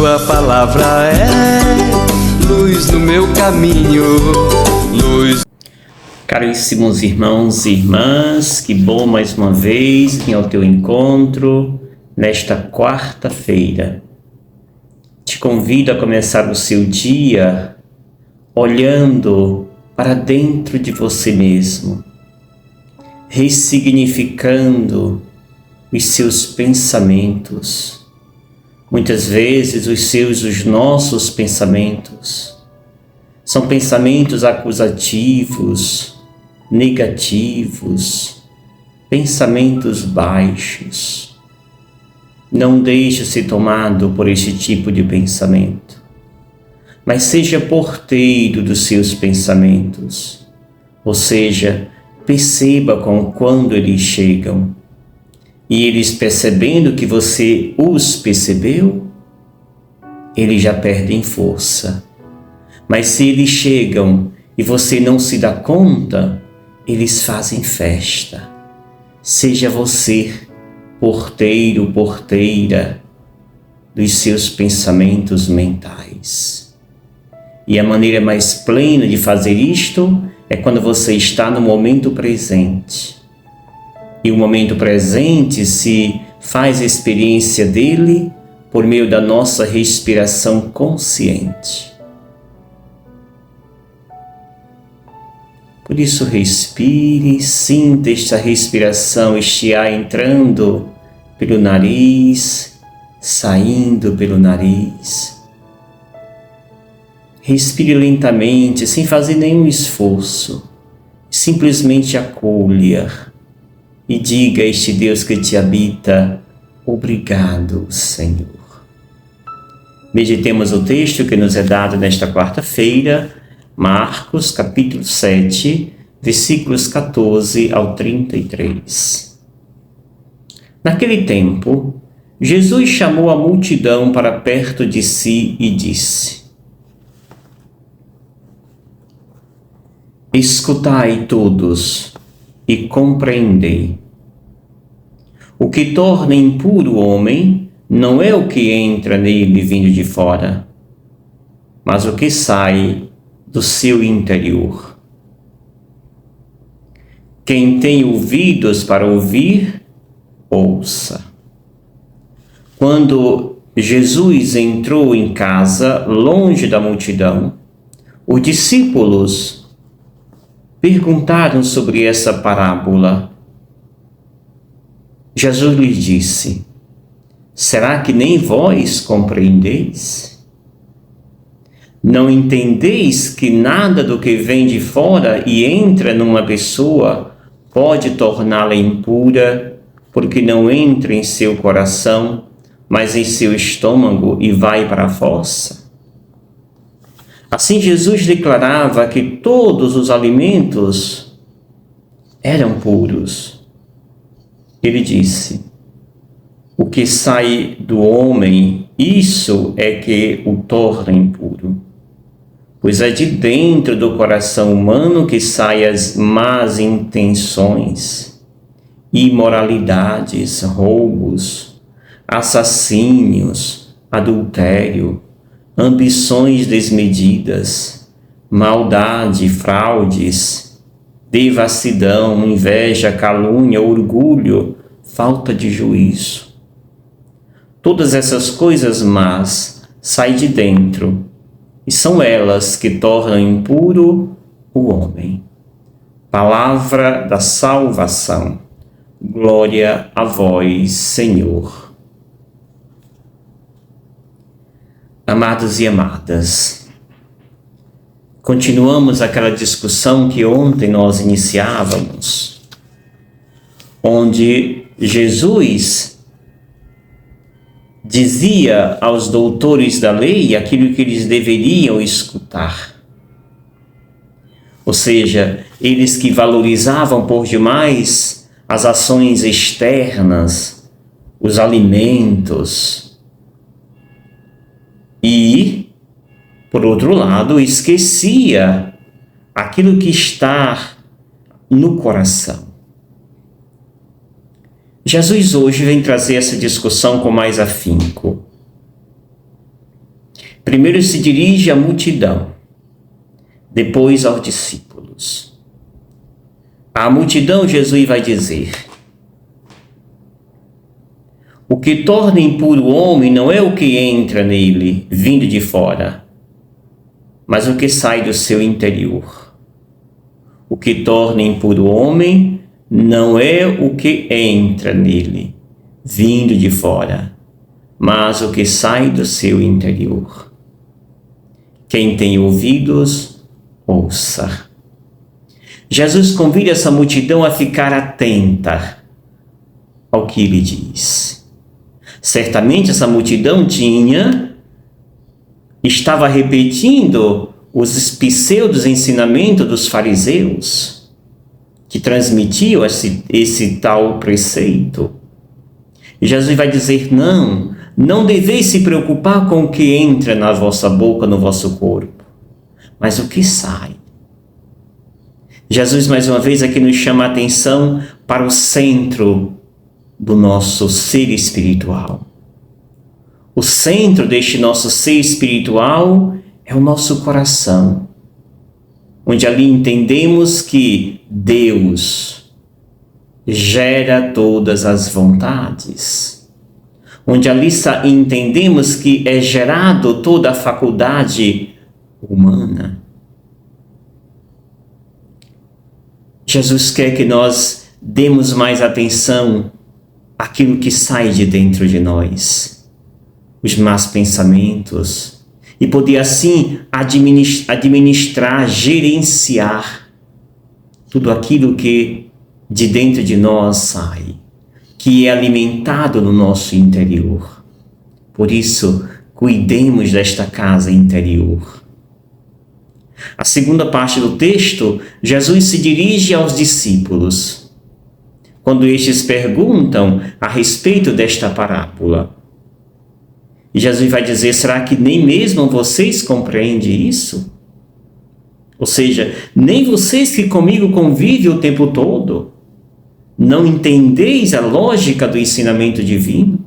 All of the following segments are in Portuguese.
Tua palavra é luz no meu caminho, luz. Caríssimos irmãos e irmãs, que bom mais uma vez vir ao teu encontro nesta quarta-feira. Te convido a começar o seu dia olhando para dentro de você mesmo, ressignificando os seus pensamentos. Muitas vezes os nossos pensamentos são pensamentos acusativos, negativos, pensamentos baixos. Não deixe ser tomado por este tipo de pensamento, mas seja porteiro dos seus pensamentos, ou seja, perceba quando eles chegam, e eles percebendo que você os percebeu, eles já perdem força. Mas se eles chegam e você não se dá conta, eles fazem festa. Seja você porteiro, porteira dos seus pensamentos mentais. E a maneira mais plena de fazer isto é quando você está no momento presente. E o momento presente se faz a experiência dele por meio da nossa respiração consciente. Por isso, respire, sinta esta respiração, este ar entrando pelo nariz, saindo pelo nariz. Respire lentamente, sem fazer nenhum esforço. Simplesmente acolha e diga a este Deus que te habita: obrigado, Senhor. Meditemos o texto que nos é dado nesta quarta-feira, Marcos, capítulo 7, versículos 14 ao 33. Naquele tempo, Jesus chamou a multidão para perto de si e disse: escutai todos e compreendei. O que torna impuro o homem não é o que entra nele vindo de fora, mas o que sai do seu interior. Quem tem ouvidos para ouvir, ouça. Quando Jesus entrou em casa, longe da multidão, os discípulos perguntaram sobre essa parábola. Jesus lhes disse: será que nem vós compreendeis? Não entendeis que nada do que vem de fora e entra numa pessoa pode torná-la impura, porque não entra em seu coração, mas em seu estômago e vai para a fossa? Assim Jesus declarava que todos os alimentos eram puros. Ele disse: o que sai do homem, isso é que o torna impuro. Pois é de dentro do coração humano que saem as más intenções, imoralidades, roubos, assassínios, adultério, ambições desmedidas, maldade, fraudes, devassidão, inveja, calúnia, orgulho, falta de juízo. Todas essas coisas más saem de dentro, e são elas que tornam impuro o homem. Palavra da salvação. Glória a vós, Senhor. Amados e amadas, continuamos aquela discussão que ontem nós iniciávamos, onde Jesus dizia aos doutores da lei aquilo que eles deveriam escutar. Ou seja, eles que valorizavam por demais as ações externas, os alimentos, e, por outro lado, esquecia aquilo que está no coração. Jesus hoje vem trazer essa discussão com mais afinco. Primeiro se dirige à multidão, depois aos discípulos. À multidão, Jesus vai dizer: o que torna impuro o homem não é o que entra nele, vindo de fora, mas o que sai do seu interior. O que torna impuro o homem não é o que entra nele, vindo de fora, mas o que sai do seu interior. Quem tem ouvidos, ouça. Jesus convida essa multidão a ficar atenta ao que ele diz. Certamente essa multidão estava repetindo os pseudos ensinamentos dos fariseus, que transmitiam esse tal preceito. E Jesus vai dizer: não deveis se preocupar com o que entra na vossa boca, no vosso corpo, mas o que sai. Jesus, mais uma vez, aqui nos chama a atenção para o centro do nosso ser espiritual. O centro deste nosso ser espiritual é o nosso coração, onde ali entendemos que Deus gera todas as vontades, onde ali entendemos que é gerado toda a faculdade humana. Jesus quer que nós demos mais atenção àquilo que sai de dentro de nós, os maus pensamentos, e poder assim administrar, gerenciar tudo aquilo que de dentro de nós sai, que é alimentado no nosso interior. Por isso, cuidemos desta casa interior. A segunda parte do texto, Jesus se dirige aos discípulos, quando estes perguntam a respeito desta parábola. E Jesus vai dizer: será que nem mesmo vocês compreendem isso? Ou seja, nem vocês que comigo convivem o tempo todo, não entendeis a lógica do ensinamento divino?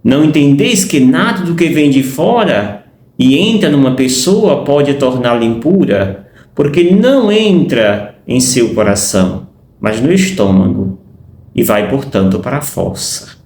Não entendeis que nada do que vem de fora e entra numa pessoa pode torná-la impura, porque não entra em seu coração, mas no estômago, e vai, portanto, para a fossa.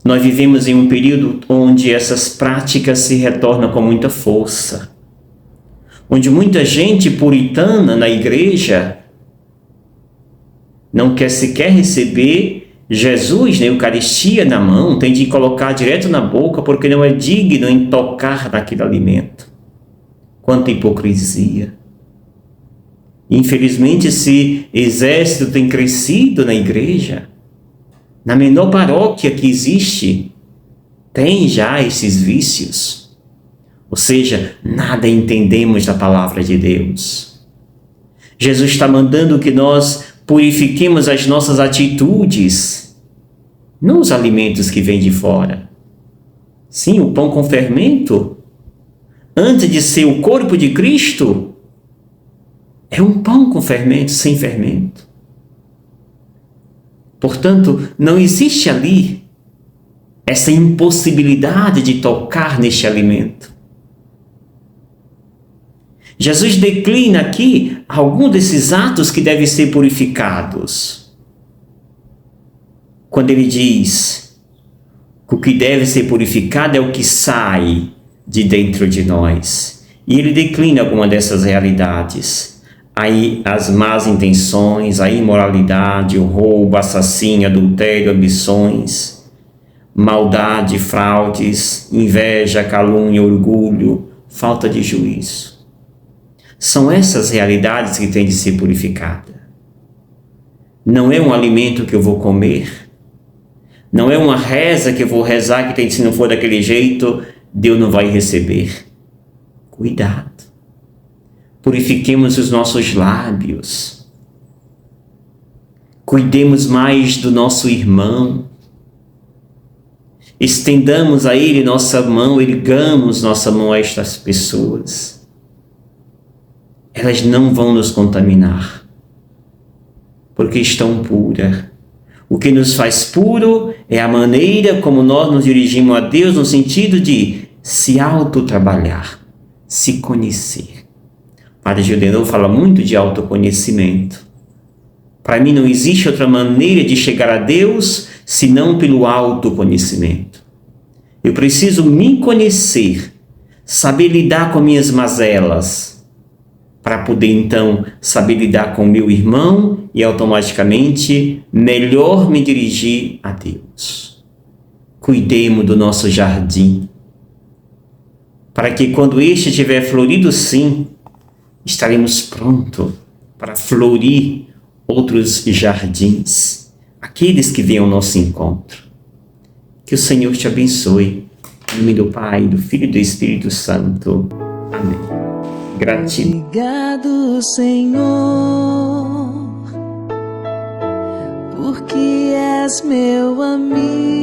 Nós vivemos em um período onde essas práticas se retornam com muita força, onde muita gente puritana na igreja não quer sequer receber Jesus na Eucaristia na mão, tem de colocar direto na boca porque não é digno em tocar naquele alimento. Quanta hipocrisia! Infelizmente, esse exército tem crescido na igreja. Na menor paróquia que existe, tem já esses vícios. Ou seja, nada entendemos da palavra de Deus. Jesus está mandando que nós purifiquemos as nossas atitudes, não os alimentos que vêm de fora. Sim, o pão com fermento, antes de ser o corpo de Cristo, é um pão com fermento, sem fermento. Portanto, não existe ali essa impossibilidade de tocar neste alimento. Jesus declina aqui algum desses atos que devem ser purificados. Quando ele diz que o que deve ser purificado é o que sai de dentro de nós. E ele declina alguma dessas realidades. Aí as más intenções, a imoralidade, o roubo, assassínio, adultério, ambições, maldade, fraudes, inveja, calúnia, orgulho, falta de juízo. São essas realidades que têm de ser purificadas. Não é um alimento que eu vou comer, não é uma reza que eu vou rezar que se não for daquele jeito, Deus não vai receber. Cuidado. Purifiquemos os nossos lábios. Cuidemos mais do nosso irmão. Estendamos a ele nossa mão, ergamos nossa mão a estas pessoas. Elas não vão nos contaminar, porque estão puras. O que nos faz puro é a maneira como nós nos dirigimos a Deus no sentido de se autotrabalhar, se conhecer. Padre Gildenor fala muito de autoconhecimento. Para mim não existe outra maneira de chegar a Deus senão pelo autoconhecimento. Eu preciso me conhecer, saber lidar com minhas mazelas, para poder então saber lidar com o meu irmão e automaticamente melhor me dirigir a Deus. Cuidemos do nosso jardim, para que quando este estiver florido sim, estaremos prontos para florir outros jardins, aqueles que vêm ao nosso encontro. Que o Senhor te abençoe. Em nome do Pai, do Filho e do Espírito Santo. Amém. Gratidão. Obrigado, Senhor, porque és meu amigo.